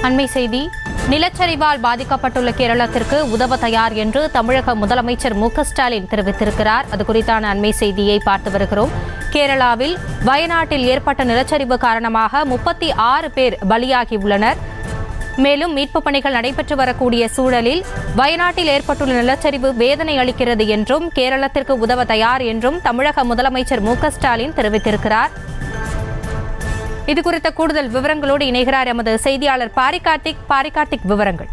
அண்மை செய்தி. நிலச்சரிவால் பாதிக்கப்பட்டுள்ள கேரளத்திற்கு உதவ தயார் என்று தமிழக முதலமைச்சர் மு.க.ஸ்டாலின் தெரிவித்திருக்கிறார். அது குறித்தான அண்மை செய்தியை பார்த்து வருகிறோம். கேரளாவில் வயநாட்டில் ஏற்பட்ட நிலச்சரிவு காரணமாக 36 பேர் பலியாகியுள்ளனர். மேலும் மீட்புப் பணிகள் நடைபெற்று வரக்கூடிய சூழலில் வயநாட்டில் ஏற்பட்டுள்ள நிலச்சரிவு வேதனை அளிக்கிறது என்றும் கேரளத்திற்கு உதவ தயார் என்றும் தமிழக முதலமைச்சர் மு.க.ஸ்டாலின் தெரிவித்திருக்கிறார். இது குறித்த கூடுதல் விவரங்களோடு இணைகிறார் எமது செய்தியாளர் பாரிகார்த்திக். விவரங்கள்.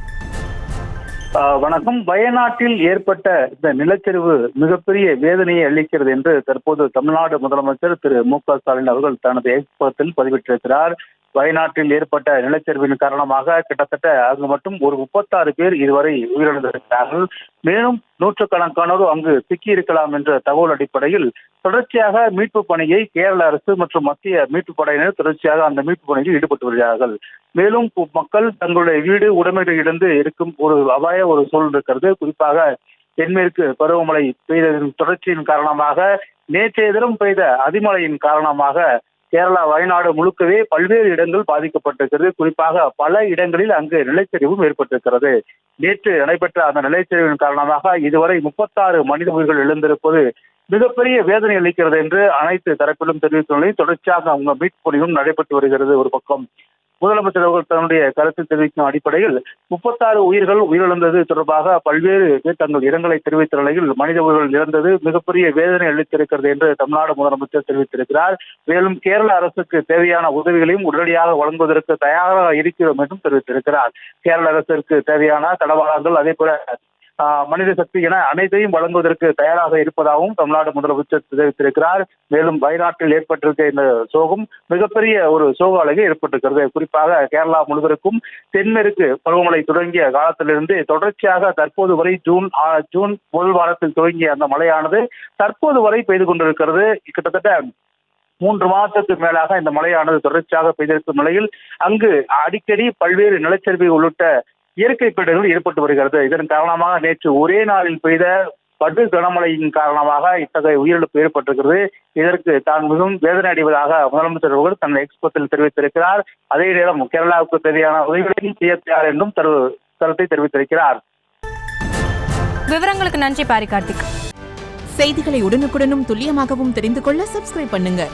வணக்கம். வயநாட்டில் ஏற்பட்ட இந்த நிலச்சரிவு மிகப்பெரிய வேதனையை அளிக்கிறது என்று தற்போது தமிழ்நாடு முதலமைச்சர் திரு மு.க.ஸ்டாலின் அவர்கள் தனது எக்ஸ் பதிவிட்டிருக்கிறார். வயநாட்டில் ஏற்பட்ட நிலச்சரிவின் காரணமாக கிட்டத்தட்ட அங்கு மட்டும் ஒரு 36 பேர் இதுவரை உயிரிழந்திருக்கிறார்கள். மேலும் நூற்றுக்கணக்கானோர் அங்கு சிக்கியிருக்கலாம் என்ற தகவல் அடிப்படையில் தொடர்ச்சியாக மீட்பு பணியை கேரள அரசு மற்றும் மத்திய மீட்பு படையினர் தொடர்ச்சியாக அந்த மீட்பு பணியில் ஈடுபட்டு வருகிறார்கள். மேலும் மக்கள் தங்களுடைய வீடு உடைமைகளை இழந்து இருக்கும் ஒரு சூழல் இருக்கிறது. குறிப்பாக தென்மேற்கு பருவமழை பெய்ததன் தொடர்ச்சியின் காரணமாக நேற்றைய தினம் பெய்த அதிமழையின் காரணமாக கேரளா வயநாடு முழுக்கவே பல்வேறு இடங்கள் பாதிக்கப்பட்டிருக்கிறது. குறிப்பாக பல இடங்களில் அங்கு நிலச்சரிவும் ஏற்பட்டிருக்கிறது. நேற்று நடைபெற்ற அந்த நிலச்சரிவின் காரணமாக இதுவரை 36 மனித உயிர்கள் எழுந்திருப்பது மிகப்பெரிய வேதனை அளிக்கிறது என்று அனைத்து தரப்பிலும் தெரிவித்துள்ள தொடர்ச்சியாக அவங்க மீட்பு பணியும் நடைபெற்று வருகிறது. ஒரு பக்கம் முதலமைச்சர் அவர்கள் தன்னுடைய கருத்து தெரிவிக்கும் அடிப்படையில் 36 உயிர்கள் உயிரிழந்தது தொடர்பாக பல்வேறு பேர் தங்கள் இரங்கலை தெரிவித்த நிலையில் மனித உயிர்கள் இழந்தது மிகப்பெரிய வேதனை அளித்திருக்கிறது என்று தமிழ்நாடு முதலமைச்சர் தெரிவித்திருக்கிறார். மேலும் கேரள அரசுக்கு தேவையான உதவிகளையும் உடனடியாக வழங்குவதற்கு தயாராக இருக்கிறோம் என்றும் தெரிவித்திருக்கிறார். கேரள அரசிற்கு தேவையான தளவாடங்கள் அதே போல மனித சக்தி என அனைத்தையும் வழங்குவதற்கு தயாராக இருப்பதாகவும் தமிழ்நாடு முதலமைச்சர் தெரிவித்திருக்கிறார். மேலும் வயநாட்டில் ஏற்பட்டிருக்க இந்த சோகம் மிகப்பெரிய ஒரு சோக அலைகள் ஏற்பட்டிருக்கிறது. குறிப்பாக கேரளா முழுவதற்கும் தென்மேற்கு பருவமழை தொடங்கிய காலத்திலிருந்து தொடர்ச்சியாக தற்போது வரை ஜூன் முதல் வாரத்தில் துவங்கிய அந்த மழையானது தற்போது வரை பெய்து கொண்டிருக்கிறது. கிட்டத்தட்ட 3 மாதத்துக்கு மேலாக இந்த மழையானது தொடர்ச்சியாக பெய்திருக்கும் நிலையில் அங்கு அடிக்கடி பல்வேறு நிலச்சரிவு உள்ளிட்ட இயற்கை பேரிடர்கள் ஏற்பட்டு வருகிறது. இதன் காரணமாக நேற்று ஒரே நாளில் பெய்த படு கனமழையின் காரணமாக இத்தகைய உயிரிழப்பு ஏற்பட்டிருக்கிறது. இதற்கு தான் மிகவும் வேதனை அடைவதாக முதலமைச்சர் அவர்கள் தன் எக்ஸ்பத்தில் தெரிவித்திருக்கிறார். அதே நேரம் கேரளாவுக்கு தேவையான உதவிகளையும் செய்ய தயார் என்றும் கருத்தை தெரிவித்திருக்கிறார். விவரங்களுக்கு நன்றி பாரிகார்த்திக். செய்திகளை உடனுக்குடனும் துல்லியமாகவும் தெரிந்து கொள்ள சப்ஸ்கிரைப் பண்ணுங்க.